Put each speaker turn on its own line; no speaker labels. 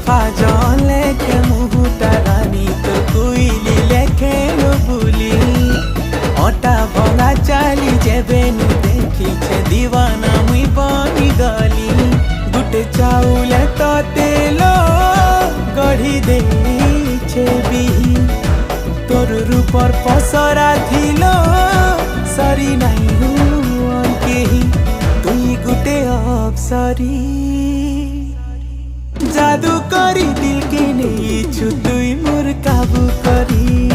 পাজন লেখে মুহুটা রানী তোর কুইলি লেখে বুলি অটা ভঙা চালি যেবে নু দেখিছে দিওয়ানা মুই বনি গলি গুটে চাউলে তো তেল গঢ়ি দেইছে বিহি তোর রূপর পসরা থিল সরি নাই হুন কেহি তুই গুটে অপসরি जादू करी दिल के नहीं छु तुई मोर काबू करी।